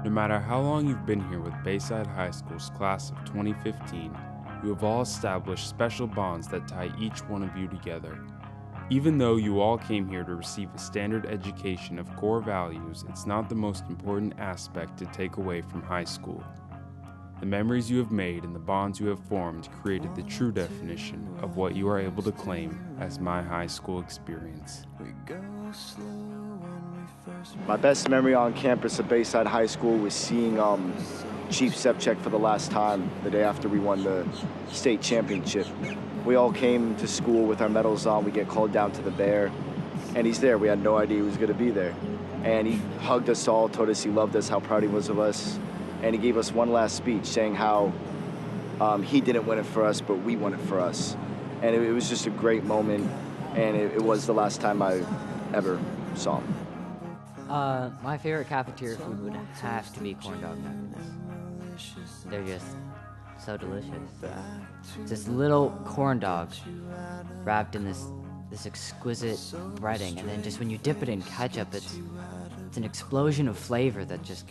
No matter how long you've been here with Bayside High School's class of 2015, you have all established special bonds that tie each one of you together. Even though you all came here to receive a standard education of core values, it's not the most important aspect to take away from high school. The memories you have made and the bonds you have formed created the true definition of what you are able to claim as my high school experience. My best memory on campus at Bayside High School was seeing Chief Sepchek for the last time the day after we won the state championship. We all came to school with our medals on. We get called down to the Bear, and he's there. We had no idea he was going to be there. And he hugged us all, told us he loved us, how proud he was of us. And he gave us one last speech saying how he didn't win it for us, but we won it for us. And it was just a great moment, and it was the last time I ever saw him. My favorite cafeteria food would have to be corn dog nuggets. They're just so delicious. This little corn dog wrapped in this exquisite breading, and then just when you dip it in ketchup, it's an explosion of flavor that just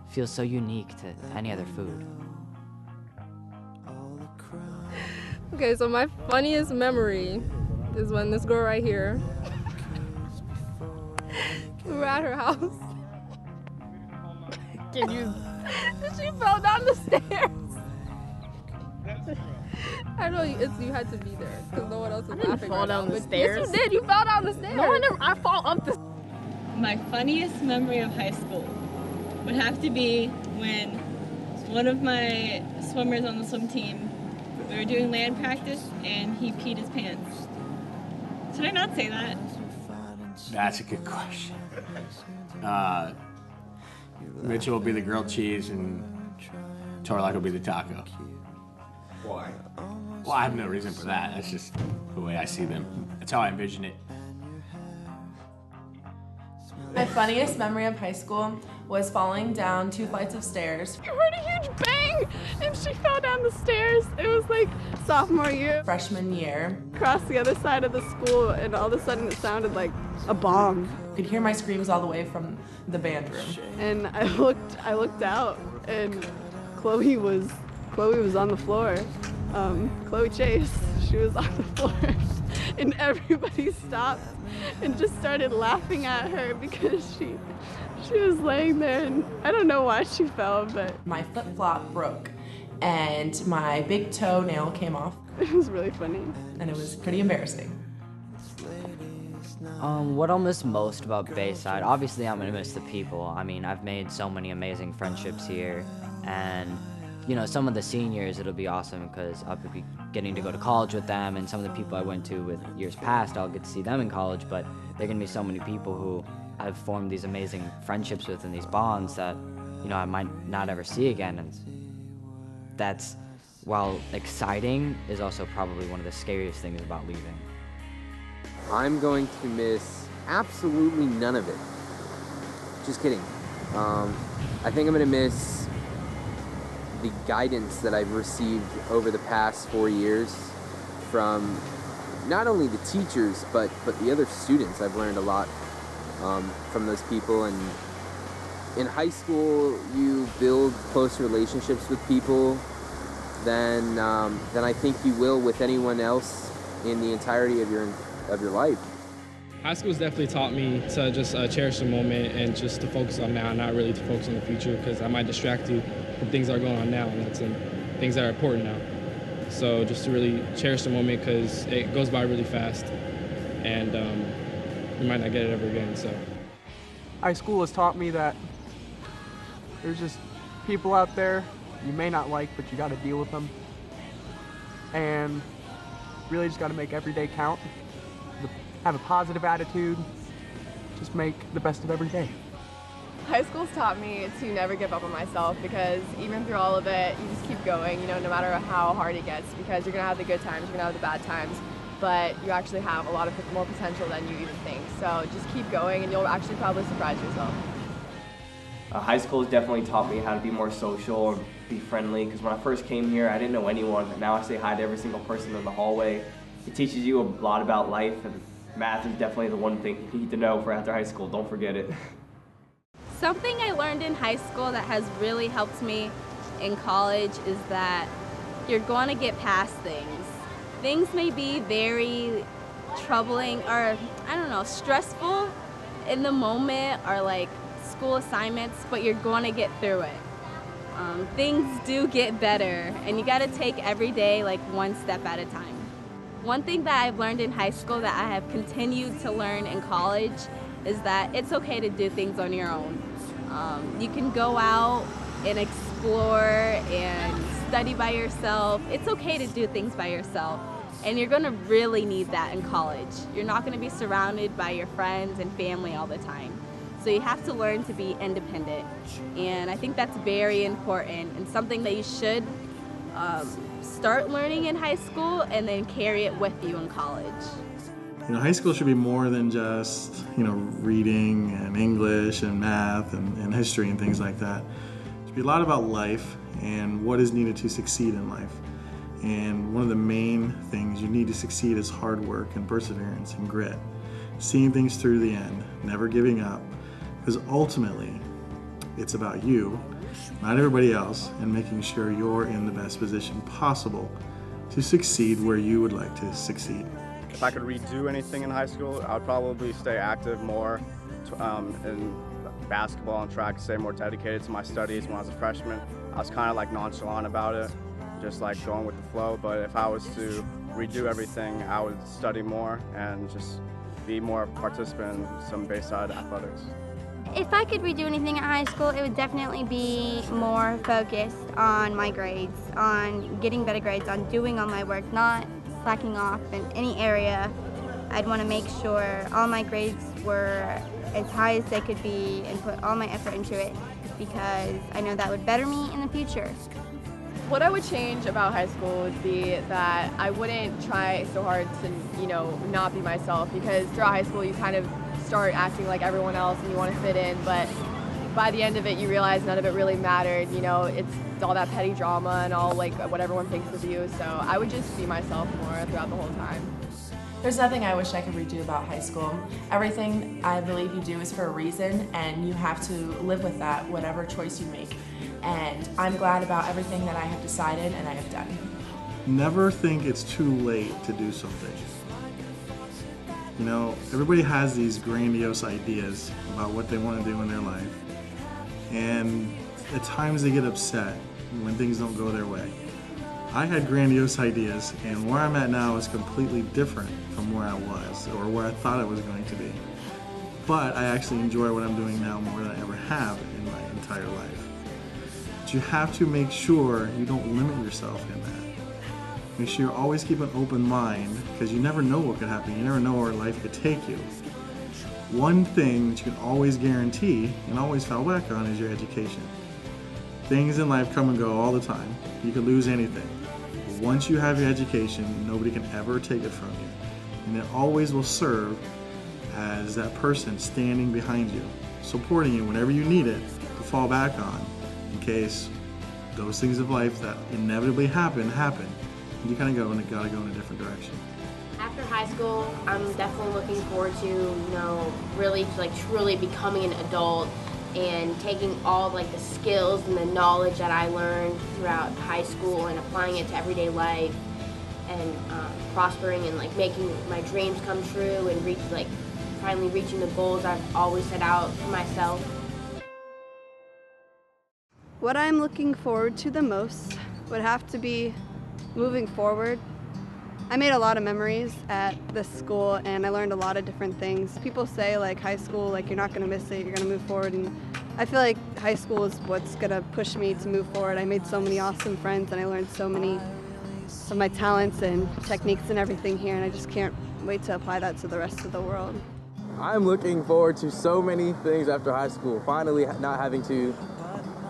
feels so unique to any other food. Okay, so my funniest memory is when this girl right here, we were at her house. She fell down the stairs. I know you had to be there because no one else was laughing. I didn't fall down the stairs. Yes, you did. You fell down the stairs. No, I fall up the. My funniest memory of high school would have to be when one of my swimmers on the swim team, we were doing land practice and he peed his pants. Should I not say that? That's a good question. Mitchell will be the grilled cheese and Torlak will be the taco. Why? Well, I have no reason for that. That's just the way I see them. That's how I envision it. My funniest memory of high school was falling down 2 flights of stairs. I heard a huge bang and she fell down the stairs. It was like sophomore year. Freshman year. Across the other side of the school, and all of a sudden it sounded like a bomb. You could hear my screams all the way from the band room. And I looked out, and Chloe was on the floor. Chloe Chase, she was on the floor, and everybody stopped and just started laughing at her because she was laying there, and I don't know why she fell, but my flip-flop broke and my big toenail came off. It was really funny. And it was pretty embarrassing. What I'll miss most about Bayside, obviously I'm gonna miss the people. I mean, I've made so many amazing friendships here, and you know, some of the seniors, it'll be awesome because I'll be getting to go to college with them, and some of the people I went to with years past, I'll get to see them in college, but there are gonna be so many people who I've formed these amazing friendships with and these bonds that, you know, I might not ever see again, and that's, while exciting, is also probably one of the scariest things about leaving. I'm going to miss absolutely none of it. Just kidding. I think I'm going to miss the guidance that I've received over the past 4 years from not only the teachers, but the other students. I've learned a lot from those people. And in high school, you build close relationships with people than I think you will with anyone else in the entirety of your life. High school's definitely taught me to just cherish the moment and just to focus on now, not really to focus on the future, because I might distract you from things that are going on now, and that's things that are important now. So just to really cherish the moment, because it goes by really fast, and you might not get it ever again. So high school has taught me that there's just people out there you may not like, but you got to deal with them, and really just got to make every day count. Have a positive attitude, just make the best of every day. High school's taught me to never give up on myself, because even through all of it, you just keep going, you know, no matter how hard it gets, because you're gonna have the good times, you're gonna have the bad times, but you actually have a lot of more potential than you even think. So just keep going and you'll actually probably surprise yourself. High school has definitely taught me how to be more social and be friendly, because when I first came here, I didn't know anyone, but now I say hi to every single person in the hallway. It teaches you a lot about life, and math is definitely the one thing you need to know for after high school. Don't forget it. Something I learned in high school that has really helped me in college is that you're going to get past things. Things may be very troubling or, I don't know, stressful in the moment, or like school assignments, but you're going to get through it. Things do get better, and you got to take every day like one step at a time. One thing that I've learned in high school that I have continued to learn in college is that it's okay to do things on your own. You can go out and explore and study by yourself. It's okay to do things by yourself, and you're going to really need that in college. You're not going to be surrounded by your friends and family all the time. So you have to learn to be independent, and I think that's very important and something that you should start learning in high school and then carry it with you in college. You know, high school should be more than just, you know, reading and English and math and history and things like that. It should be a lot about life and what is needed to succeed in life. And one of the main things you need to succeed is hard work and perseverance and grit. Seeing things through the end, never giving up, because ultimately it's about you, not everybody else, and making sure you're in the best position possible to succeed where you would like to succeed. If I could redo anything in high school, I would probably stay active more in basketball and track, stay more dedicated to my studies. When I was a freshman, I was kind of like nonchalant about it, just like going with the flow. But if I was to redo everything, I would study more and just be more participant in some Bayside athletics. If I could redo anything at high school, it would definitely be more focused on my grades, on getting better grades, on doing all my work, not slacking off in any area. I'd want to make sure all my grades were as high as they could be and put all my effort into it, because I know that would better me in the future. What I would change about high school would be that I wouldn't try so hard to, you know, not be myself, because throughout high school you kind of start acting like everyone else and you want to fit in, but by the end of it you realize none of it really mattered. You know, it's all that petty drama and all like what everyone thinks of you, so I would just be myself more throughout the whole time. There's nothing I wish I could redo about high school. Everything I believe you do is for a reason, and you have to live with that, whatever choice you make. And I'm glad about everything that I have decided and I have done. Never think it's too late to do something. You know, everybody has these grandiose ideas about what they want to do in their life, and at times they get upset when things don't go their way. I had grandiose ideas, and where I'm at now is completely different from where I was or where I thought I was going to be. But I actually enjoy what I'm doing now more than I ever have in my entire life. But you have to make sure you don't limit yourself in that. Make sure you always keep an open mind, because you never know what could happen. You never know where life could take you. One thing that you can always guarantee and always fall back on is your education. Things in life come and go all the time. You could lose anything. But once you have your education, nobody can ever take it from you. And it always will serve as that person standing behind you, supporting you whenever you need it to fall back on, in case those things of life that inevitably happen. You kind of gotta go in a different direction. After high school, I'm definitely looking forward to, you know, really like truly becoming an adult and taking all like the skills and the knowledge that I learned throughout high school and applying it to everyday life, and prospering and like making my dreams come true and finally reaching the goals I've always set out for myself. What I'm looking forward to the most would have to be moving forward. I made a lot of memories at this school, and I learned a lot of different things. People say like high school, like you're not gonna miss it, you're gonna move forward, and I feel like high school is what's gonna push me to move forward. I made so many awesome friends, and I learned so many of my talents and techniques and everything here, and I just can't wait to apply that to the rest of the world. I'm looking forward to so many things after high school. Finally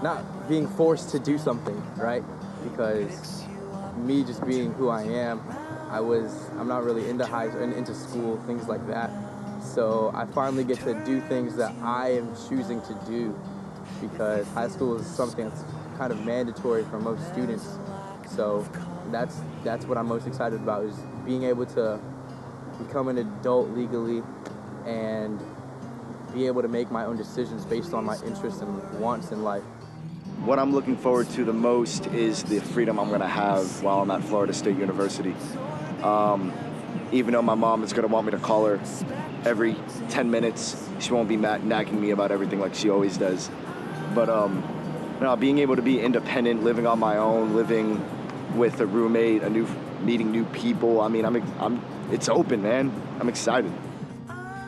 not being forced to do something, right? Because me just being who I am, I'm not really into school, things like that. So I finally get to do things that I am choosing to do, because high school is something that's kind of mandatory for most students. So that's what I'm most excited about, is being able to become an adult legally and be able to make my own decisions based on my interests and wants in life. What I'm looking forward to the most is the freedom I'm going to have while I'm at Florida State University. Even though my mom is going to want me to call her every 10 minutes, she won't be nagging me about everything like she always does. But being able to be independent, living on my own, living with a roommate, meeting new people. I mean, it's open, man. I'm excited.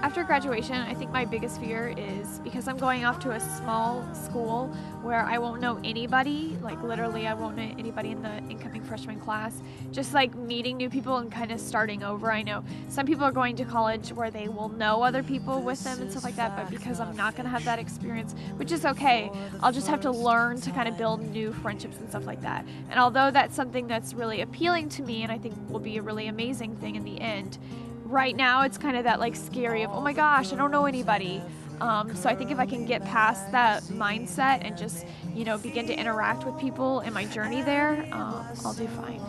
After graduation, I think my biggest fear is because I'm going off to a small school where I won't know anybody, like literally I won't know anybody in the incoming freshman class, just like meeting new people and kind of starting over. I know some people are going to college where they will know other people with them and stuff like that, but because I'm not going to have that experience, which is okay, I'll just have to learn to kind of build new friendships and stuff like that. And although that's something that's really appealing to me and I think will be a really amazing thing in the end, right now it's kind of that like scary of, oh my gosh, I don't know anybody. So I think if I can get past that mindset and just, begin to interact with people in my journey there, I'll do fine.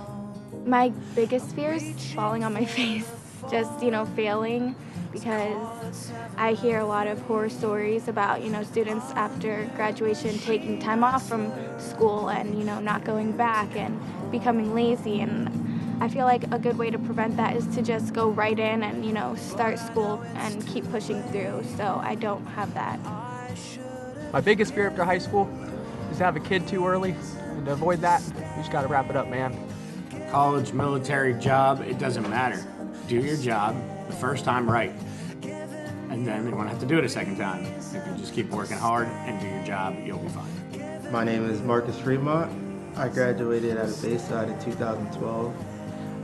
My biggest fear is falling on my face, just, failing, because I hear a lot of horror stories about, students after graduation taking time off from school and, not going back and becoming lazy. And I feel like a good way to prevent that is to just go right in and, start school and keep pushing through, so I don't have that. My biggest fear after high school is to have a kid too early, and to avoid that, you just gotta wrap it up, man. College, military, job, it doesn't matter. Do your job the first time right, and then you won't have to do it a second time. If you just keep working hard and do your job, you'll be fine. My name is Marcus Fremont. I graduated out of Bayside in 2012.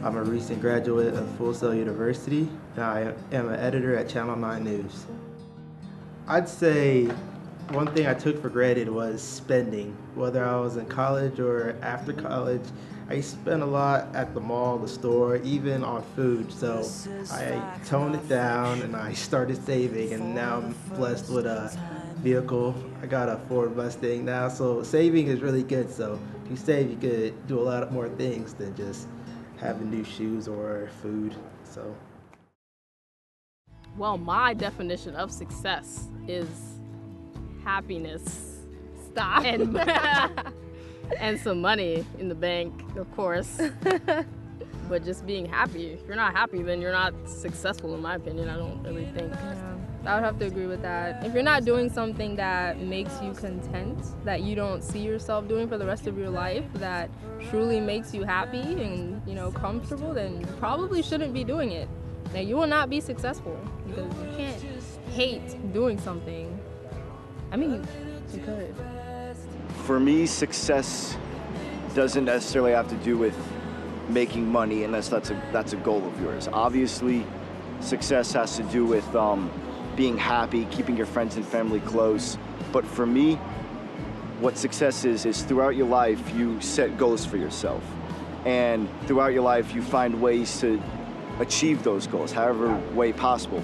I'm a recent graduate of Full Sail University, and I am an editor at Channel 9 News. I'd say one thing I took for granted was spending. Whether I was in college or after college, I spent a lot at the mall, the store, even on food. So I toned it down and I started saving, and now I'm blessed with a vehicle. I got a Ford Mustang now, so saving is really good. So if you save, you could do a lot more things than just having new shoes or food, so. Well, my definition of success is happiness. Stop. And some money in the bank, of course. But just being happy. If you're not happy, then you're not successful, in my opinion. I don't really think. Yeah, I would have to agree with that. If you're not doing something that makes you content, that you don't see yourself doing for the rest of your life, that truly makes you happy and, comfortable, then you probably shouldn't be doing it. Now, you will not be successful because you can't hate doing something. I mean, you could. For me, success doesn't necessarily have to do with making money unless that's a goal of yours. Obviously, success has to do with being happy, keeping your friends and family close. But for me, what success is throughout your life, you set goals for yourself. And throughout your life, you find ways to achieve those goals, however way possible.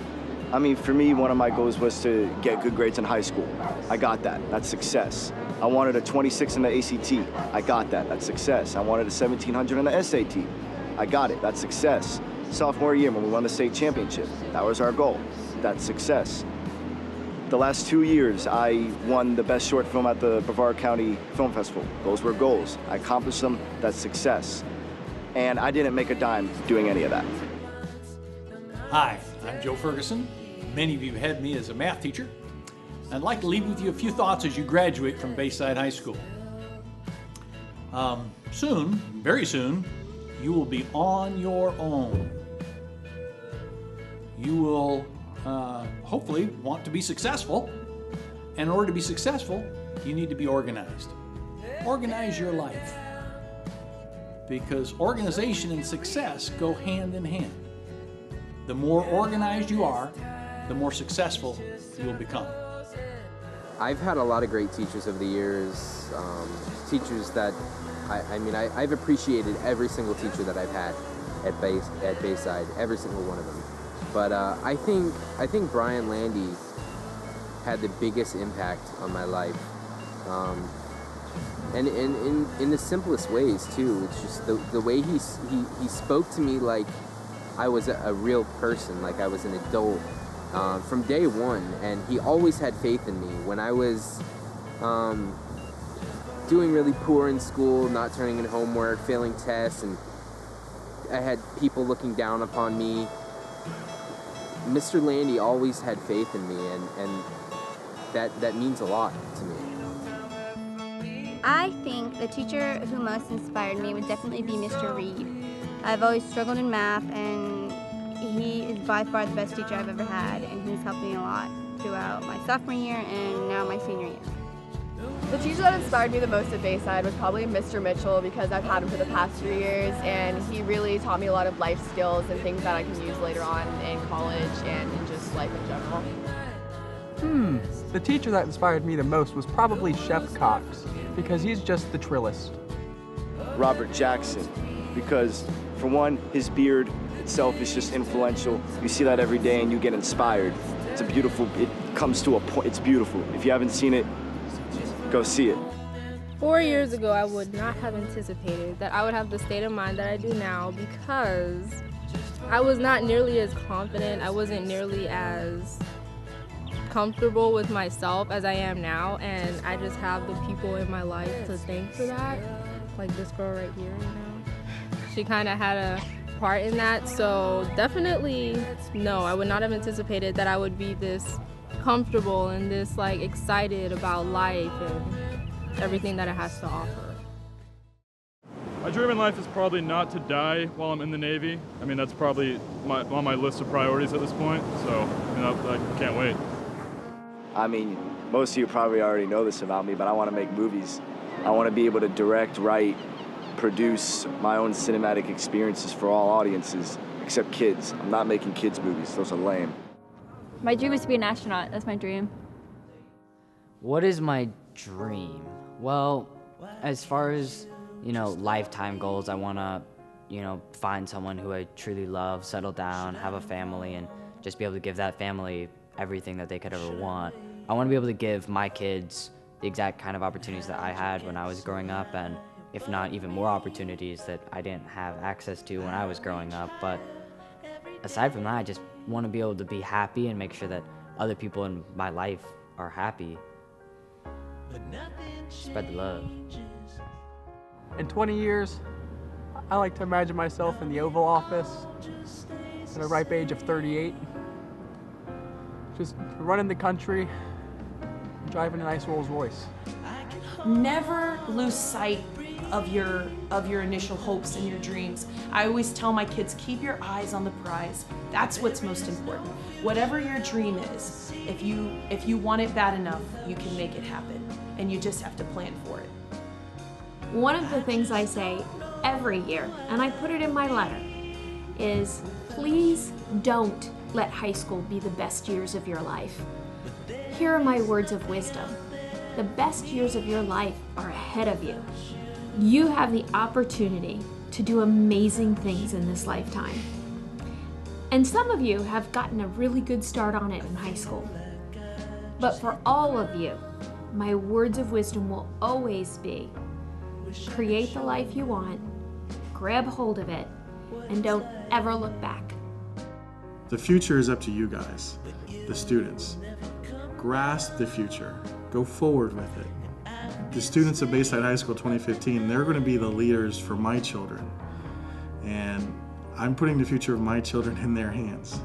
I mean, for me, one of my goals was to get good grades in high school. I got that. That's success. I wanted a 26 in the ACT. I got that. That's success. I wanted a 1700 in the SAT. I got it. That's success. Sophomore year when we won the state championship, that was our goal. That's success. The last 2 years, I won the best short film at the Brevard County Film Festival. Those were goals. I accomplished them. That's success. And I didn't make a dime doing any of that. Hi, I'm Joe Ferguson. Many of you have had me as a math teacher. I'd like to leave with you a few thoughts as you graduate from Bayside High School. Soon, very soon, you will be on your own. You will hopefully want to be successful. And in order to be successful, you need to be organized. Organize your life. Because organization and success go hand in hand. The more organized you are, the more successful you will become. I've had a lot of great teachers over the years, teachers that, I've appreciated every single teacher that I've had at Bayside, every single one of them. But I think Brian Landy had the biggest impact on my life. And in the simplest ways too. It's just the way he spoke to me like I was a real person, like I was an adult, from day one, and he always had faith in me. When I was doing really poor in school, not turning in homework, failing tests, and I had people looking down upon me, Mr. Landy always had faith in me, and that means a lot to me. I think the teacher who most inspired me would definitely be Mr. Reed. I've always struggled in math, and he is by far the best teacher I've ever had, and he's helped me a lot throughout my sophomore year and now my senior year. The teacher that inspired me the most at Bayside was probably Mr. Mitchell, because I've had him for the past 3 years, and he really taught me a lot of life skills and things that I can use later on in college and in just life in general. The teacher that inspired me the most was probably Chef Cox, because he's just the trillist. Robert Jackson, because for one, his beard itself is just influential. You see that every day and you get inspired. It's a beautiful, it comes to a point, it's beautiful. If you haven't seen it, go see it. 4 years ago, I would not have anticipated that I would have the state of mind that I do now, because I was not nearly as confident, I wasn't nearly as comfortable with myself as I am now, and I just have the people in my life to thank for that. Like this girl right here, you know? She kind of had a part in that, so definitely no, I would not have anticipated that I would be this comfortable and this like excited about life and everything that it has to offer. My dream in life is probably not to die while I'm in the Navy. I mean, that's probably on my list of priorities at this point, so I can't wait. I mean, most of you probably already know this about me, but I want to make movies. I want to be able to direct, write, produce my own cinematic experiences for all audiences, except kids. I'm not making kids movies, those are lame. My dream is to be an astronaut, that's my dream. What is my dream? Well, as far as, lifetime goals, I want to, find someone who I truly love, settle down, have a family, and just be able to give that family everything that they could ever want. I want to be able to give my kids the exact kind of opportunities that I had when I was growing up, and if not even more opportunities that I didn't have access to when I was growing up. But aside from that, I just want to be able to be happy and make sure that other people in my life are happy. Spread the love. In 20 years, I like to imagine myself in the Oval Office at a ripe age of 38. Just running the country, driving a nice Rolls Royce. Never lose sight of your initial hopes and your dreams. I always tell my kids, keep your eyes on the prize. That's what's most important. Whatever your dream is, if you want it bad enough, you can make it happen, and you just have to plan for it. One of the things I say every year, and I put it in my letter, is please don't let high school be the best years of your life. Here are my words of wisdom. The best years of your life are ahead of you. You have the opportunity to do amazing things in this lifetime. And some of you have gotten a really good start on it in high school. But for all of you, my words of wisdom will always be, create the life you want, grab hold of it, and don't ever look back. The future is up to you guys, the students. Grasp the future. Go forward with it. The students of Bayside High School 2015, they're going to be the leaders for my children. And I'm putting the future of my children in their hands.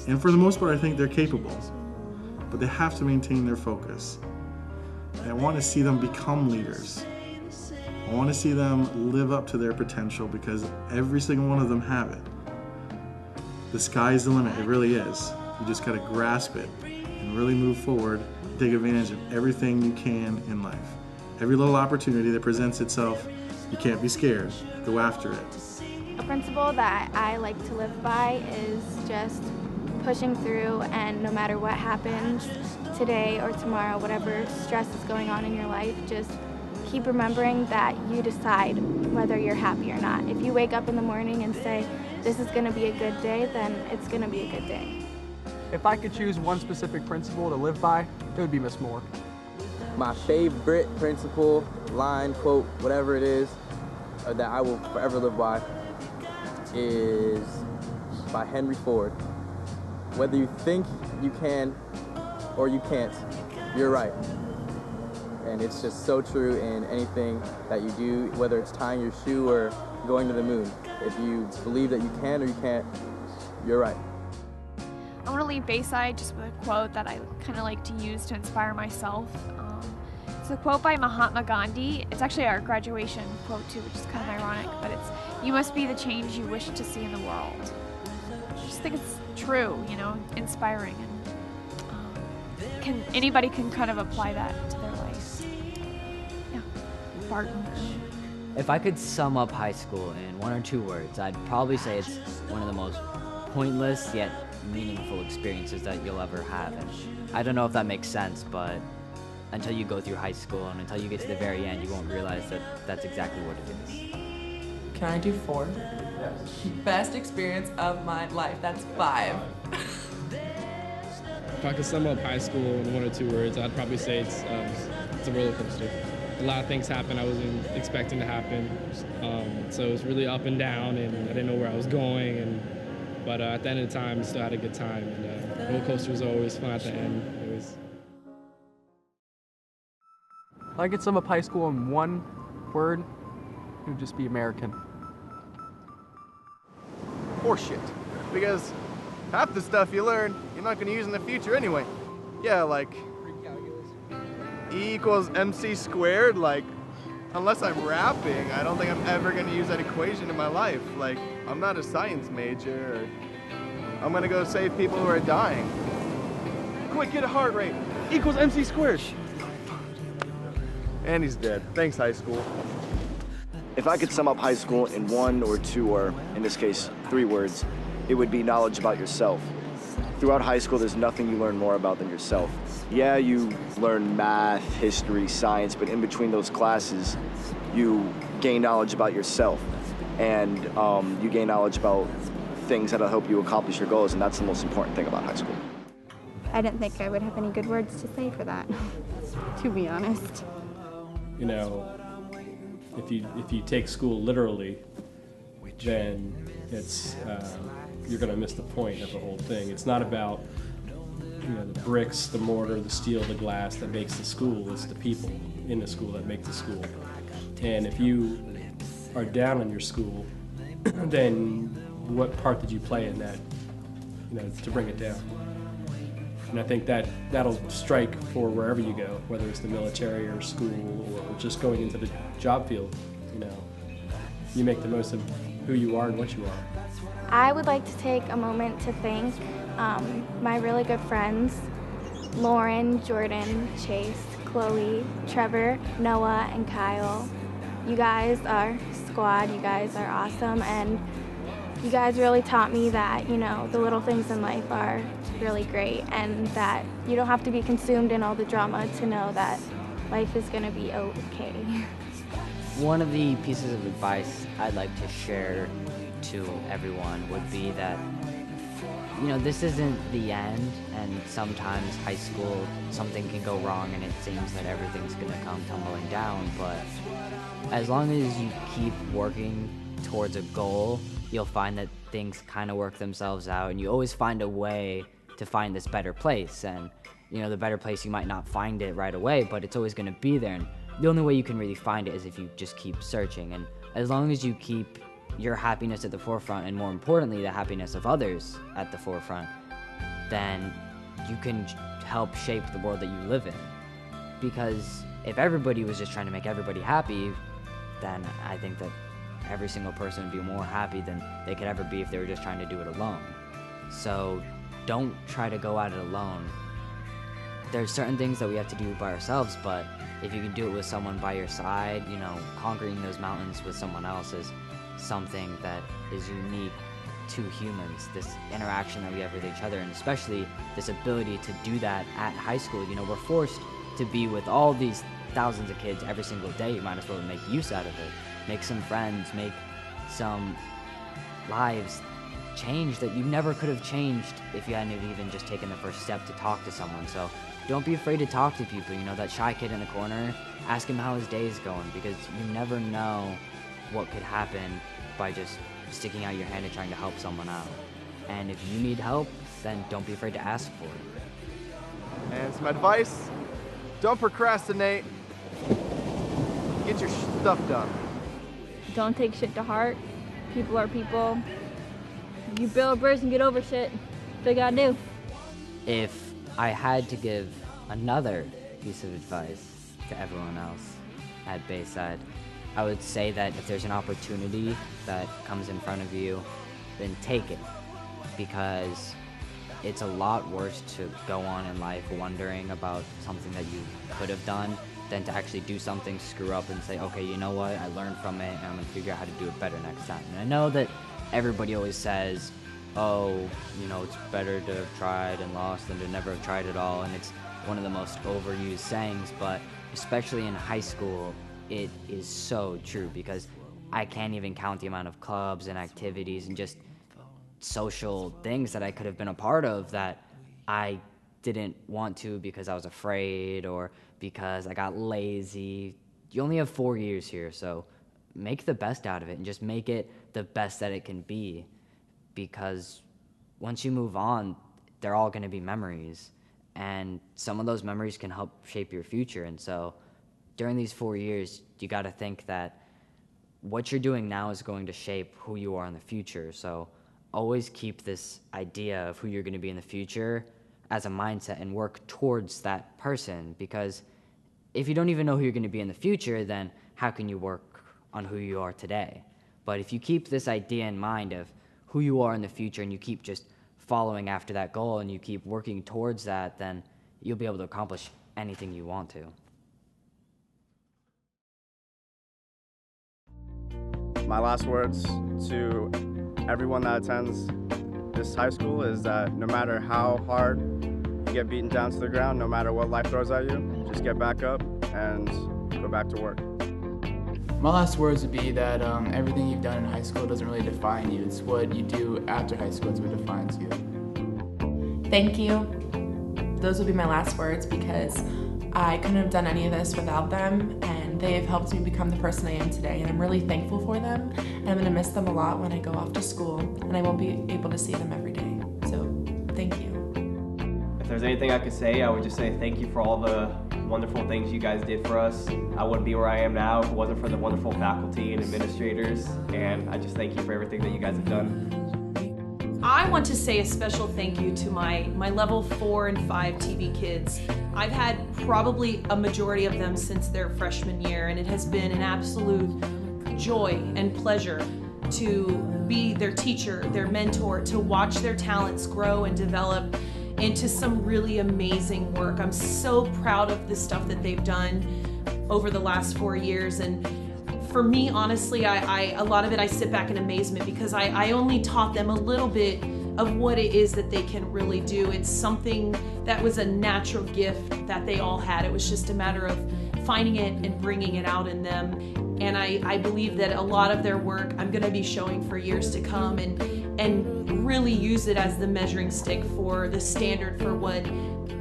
And for the most part, I think they're capable. But they have to maintain their focus. And I want to see them become leaders. I want to see them live up to their potential, because every single one of them have it. The sky's the limit, it really is. You just got to grasp it and really move forward. Take advantage of everything you can in life. Every little opportunity that presents itself, you can't be scared. Go after it. A principle that I like to live by is just pushing through, and no matter what happens today or tomorrow, whatever stress is going on in your life, just keep remembering that you decide whether you're happy or not. If you wake up in the morning and say, this is going to be a good day, then it's going to be a good day. If I could choose one specific principle to live by, it would be Miss Moore. My favorite principle, line, quote, whatever it is, that I will forever live by is by Henry Ford. Whether you think you can or you can't, you're right. And it's just so true in anything that you do, whether it's tying your shoe or going to the moon. If you believe that you can or you can't, you're right. I want to leave Bayside just with a quote that I kind of like to use to inspire myself. It's a quote by Mahatma Gandhi. It's actually our graduation quote too, which is kind of ironic, but it's, "You must be the change you wish to see in the world." I just think it's true, you know, inspiring, and anybody can kind of apply that to their life. Yeah, Barton. If I could sum up high school in 1 or 2 words, I'd probably say it's one of the most pointless yet meaningful experiences that you'll ever have. And I don't know if that makes sense, but until you go through high school and until you get to the very end, you won't realize that that's exactly what it is. Can I do 4? Yes. Best experience of my life. That's 5. If I could sum up high school in 1 or 2 words, I'd probably say it's a roller coaster. A lot of things happened I wasn't expecting to happen, so it was really up and down, and I didn't know where I was going. But at the end of the time, I still had a good time, and roller coaster was always fun at the end. It was. If I could sum up high school in 1 word, it would just be American. Horseshit. Because half the stuff you learn, you're not going to use in the future anyway. Yeah, like E equals MC squared, like, unless I'm rapping, I don't think I'm ever going to use that equation in my life. Like, I'm not a science major, or I'm going to go save people who are dying. Quick, get a heart rate. Equals MC squared. And he's dead. Thanks, high school. If I could sum up high school in 1 or 2, or in this case, 3 words, it would be knowledge about yourself. Throughout high school, there's nothing you learn more about than yourself. Yeah, you learn math, history, science, but in between those classes, you gain knowledge about yourself. And you gain knowledge about things that'll help you accomplish your goals, and that's the most important thing about high school. I didn't think I would have any good words to say for that, to be honest. You know, if you take school literally, then it's you're going to miss the point of the whole thing. It's not about, you know, the bricks, the mortar, the steel, the glass that makes the school. It's the people in the school that make the school. And if you are down on your school, then what part did you play in that, you know, to bring it down? And I think that'll strike for wherever you go, whether it's the military or school or just going into the job field. You know, you make the most of who you are and what you are. I would like to take a moment to thank my really good friends, Lauren, Jordan, Chase, Chloe, Trevor, Noah, and Kyle. You guys are squad, you guys are awesome, and you guys really taught me that, you know, the little things in life are really great, and that you don't have to be consumed in all the drama to know that life is gonna be okay. One of the pieces of advice I'd like to share to everyone would be that, you know, this isn't the end, and sometimes high school, something can go wrong and it seems that everything's gonna come tumbling down, but as long as you keep working towards a goal, you'll find that things kind of work themselves out, and you always find a way to find this better place. And, you know, the better place, you might not find it right away, but it's always gonna be there, and the only way you can really find it is if you just keep searching. And as long as you keep your happiness at the forefront, and more importantly, the happiness of others at the forefront, then you can help shape the world that you live in. Because if everybody was just trying to make everybody happy, then I think that every single person would be more happy than they could ever be if they were just trying to do it alone. So don't try to go at it alone. There's certain things that we have to do by ourselves, but if you can do it with someone by your side, you know, conquering those mountains with someone else is something that is unique to humans, this interaction that we have with each other, and especially this ability to do that at high school. You know, we're forced to be with all these thousands of kids every single day. You might as well make use out of it. Make some friends, make some lives change that you never could have changed if you hadn't even just taken the first step to talk to someone. So don't be afraid to talk to people. You know, that shy kid in the corner, ask him how his day is going, because you never know what could happen by just sticking out your hand and trying to help someone out. And if you need help, then don't be afraid to ask for it. And some advice, don't procrastinate. Get your stuff done. Don't take shit to heart. People are people. You build a bridge and get over shit. They gotta do. If I had to give another piece of advice to everyone else at Bayside, I would say that if there's an opportunity that comes in front of you, then take it. Because it's a lot worse to go on in life wondering about something that you could have done than to actually do something, screw up, and say, okay, you know what, I learned from it, and I'm gonna figure out how to do it better next time. And I know that everybody always says, oh, you know, it's better to have tried and lost than to never have tried at all, and it's one of the most overused sayings, but especially in high school, it is so true, because I can't even count the amount of clubs and activities and just social things that I could have been a part of that I didn't want to because I was afraid or because I got lazy. You only have 4 years here, so make the best out of it and just make it the best that it can be, because once you move on, they're all going to be memories, and some of those memories can help shape your future. And so during these 4 years, you got to think that what you're doing now is going to shape who you are in the future. So always keep this idea of who you're going to be in the future as a mindset and work towards that person, because if you don't even know who you're going to be in the future, then how can you work on who you are today? But if you keep this idea in mind of who you are in the future and you keep just following after that goal and you keep working towards that, then you'll be able to accomplish anything you want to. My last words to everyone that attends this high school is that no matter how hard you get beaten down to the ground, no matter what life throws at you, just get back up and go back to work. My last words would be that everything you've done in high school doesn't really define you. It's what you do after high school that's what defines you. Thank you. Those would be my last words, because I couldn't have done any of this without them, and they have helped me become the person I am today, and I'm really thankful for them, and I'm going to miss them a lot when I go off to school, and I won't be able to see them every day. So, thank you. If there's anything I could say, I would just say thank you for all the wonderful things you guys did for us. I wouldn't be where I am now if it wasn't for the wonderful faculty and administrators, and I just thank you for everything that you guys have done. I want to say a special thank you to my level 4 and 5 TV kids. I've had probably a majority of them since their freshman year, and it has been an absolute joy and pleasure to be their teacher, their mentor, to watch their talents grow and develop into some really amazing work. I'm so proud of the stuff that they've done over the last 4 years, and for me, honestly, a lot of it I sit back in amazement, because I only taught them a little bit of what it is that they can really do. It's something that was a natural gift that they all had. It was just a matter of finding it and bringing it out in them. And I believe that a lot of their work I'm going to be showing for years to come, and really use it as the measuring stick for the standard for what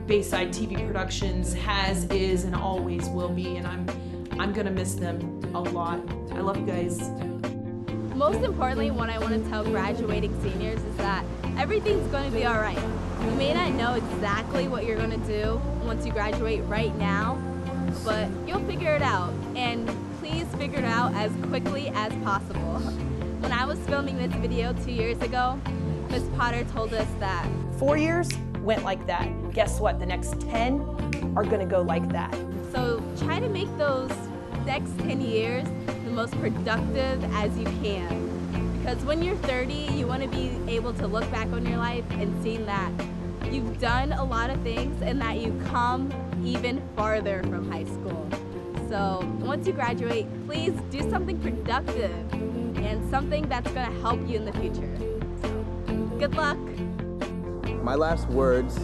Bayside TV Productions has, is, and always will be. And I'm gonna miss them a lot. I love you guys. Most importantly, what I want to tell graduating seniors is that everything's going to be all right. You may not know exactly what you're going to do once you graduate right now, but you'll figure it out. And please figure it out as quickly as possible. When I was filming this video 2 years ago, Miss Potter told us that 4 years went like that. Guess what? The next 10 are gonna go like that. So try to make those next 10 years the most productive as you can. Because when you're 30, you want to be able to look back on your life and see that you've done a lot of things and that you've come even farther from high school. So once you graduate, please do something productive and something that's going to help you in the future. So good luck. My last words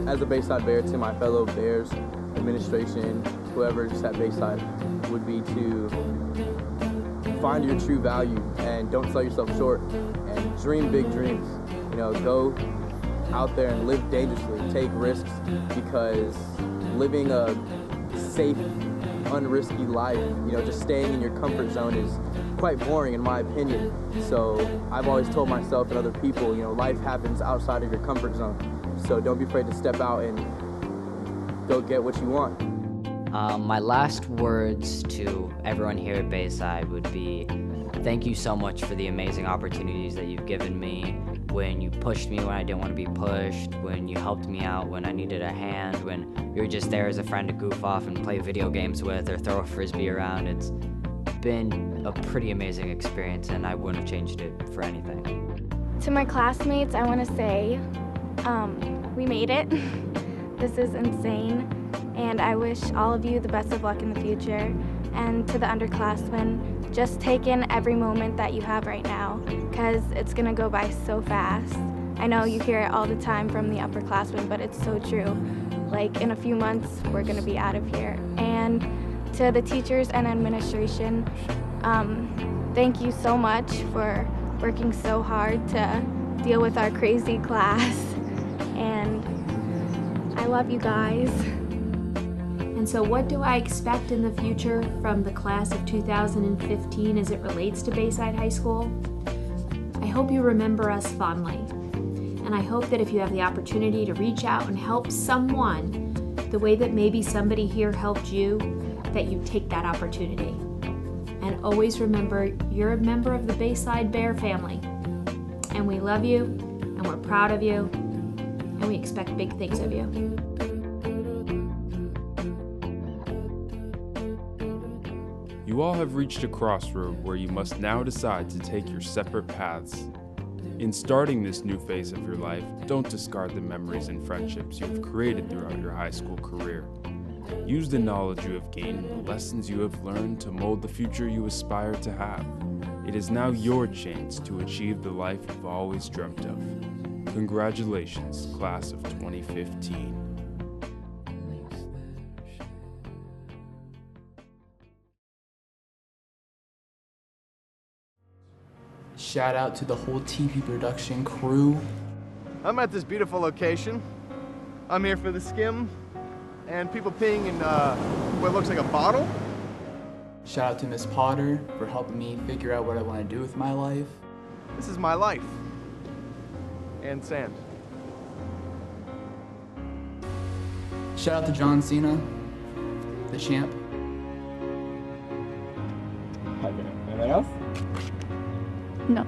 as a Bayside Bear to my fellow Bears, administration, whoever's at Bayside, would be to find your true value and don't sell yourself short, and dream big dreams. You know, go out there and live dangerously, take risks, because living a safe, unrisky life, you know, just staying in your comfort zone quite boring in my opinion. So I've always told myself and other people, you know, life happens outside of your comfort zone. So don't be afraid to step out and go get what you want. My last words to everyone here at Bayside would be, thank you so much for the amazing opportunities that you've given me, when you pushed me when I didn't want to be pushed, when you helped me out when I needed a hand, when you were just there as a friend to goof off and play video games with or throw a frisbee around. It's been a pretty amazing experience, and I wouldn't have changed it for anything. To my classmates, I want to say, we made it. This is insane, and I wish all of you the best of luck in the future. And to the underclassmen, just take in every moment that you have right now, because it's gonna go by so fast. I know you hear it all the time from the upperclassmen, but it's so true. Like, in a few months, we're gonna be out of here. And to the teachers and administration, thank you so much for working so hard to deal with our crazy class. And I love you guys. And so what do I expect in the future from the class of 2015 as it relates to Bayside High School? I hope you remember us fondly. And I hope that if you have the opportunity to reach out and help someone the way that maybe somebody here helped you, that you take that opportunity. And always remember, you're a member of the Bayside Bear family. And we love you, and we're proud of you, and we expect big things of you. You all have reached a crossroad where you must now decide to take your separate paths. In starting this new phase of your life, don't discard the memories and friendships you have created throughout your high school career. Use the knowledge you have gained and the lessons you have learned to mold the future you aspire to have. It is now your chance to achieve the life you've always dreamt of. Congratulations, class of 2015. Shout out to the whole TV production crew. I'm at this beautiful location. I'm here for the skim and people peeing in what looks like a bottle. Shout out to Miss Potter for helping me figure out what I want to do with my life. This is my life. And sand. Shout out to John Cena, the champ. Anything else? No.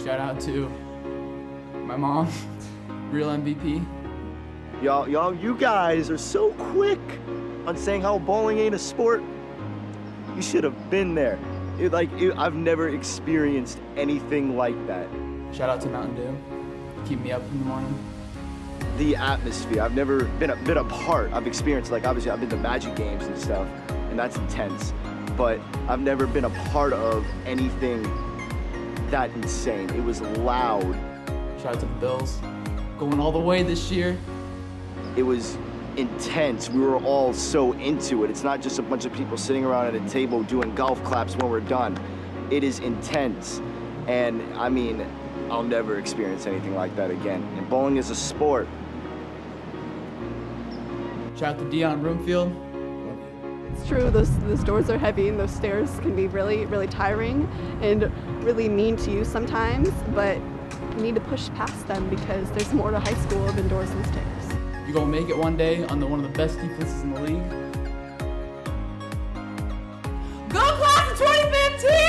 Shout out to my mom, real MVP. You guys are so quick on saying how bowling ain't a sport. You should have been there. I've never experienced anything like that. Shout out to Mountain Dew. Keep me up in the morning. The atmosphere, I've never been a part. I've experienced, obviously I've been to Magic games and stuff, and that's intense. But I've never been a part of anything that insane. It was loud. Shout out to the Bills. Going all the way this year. It was intense. We were all so into it. It's not just a bunch of people sitting around at a table doing golf claps when we're done. It is intense. And I mean, I'll never experience anything like that again. And bowling is a sport. Shout out to Dion Broomfield. It's true, those doors are heavy and those stairs can be really, really tiring and really mean to you sometimes, but you need to push past them because there's more to high school than doors and stairs. You're gonna make it one day on one of the best defenses in the league. Go class of 2015!